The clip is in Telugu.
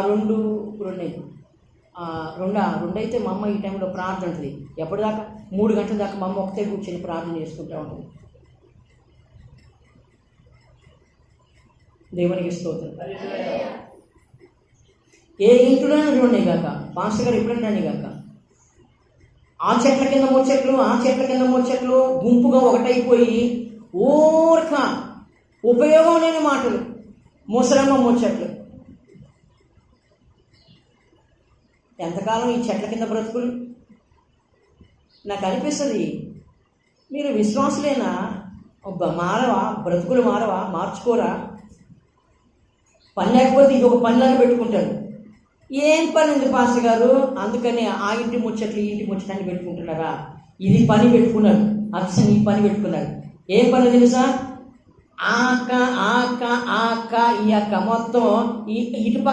రెండు అయితే మా అమ్మ ఈ టైంలో ప్రార్థన ఉంటుంది. ఎప్పటిదాకా 3 గంటల దాకా మా అమ్మ ఒకటే కూర్చొని ప్రార్థన చేసుకుంటూ ఉంటుంది. దేవునికి స్తోత్రం. ఏ ఇంట్లోనే చూడండి కాక, పాస్టర్ గారు ఎప్పుడైనా రండి కాక, ఆ చెట్ల కింద ముచ్చట్లు గుంపుగా ఒకటైపోయి ఊరక ఉపయోగం లేని మాటలు, ముసలమ్మ ముచ్చట్లు. ఎంతకాలం ఈ చెట్ల కింద బ్రతుకులు? నాకు అనిపిస్తుంది, మీరు విశ్వాసులేనా? మారవా? బ్రతుకులు మారవా? మార్చుకోరా? పని లేకపోతే ఇది ఒక పనిలాగా పెట్టుకుంటారు. ఏం పని ఉంది పాస్టర్ గారు? అందుకని ఆ ఇంటి ముచ్చట్లు ఈ ఇంటి ముచ్చట్లు పెట్టుకుంటున్నారా? ఇది పని పెట్టుకున్నారు, అచ్చని ఈ పని పెట్టుకున్నారు. ఏం పని తెలుసా? ఈ అక్క మొత్తం ఇటు పక్క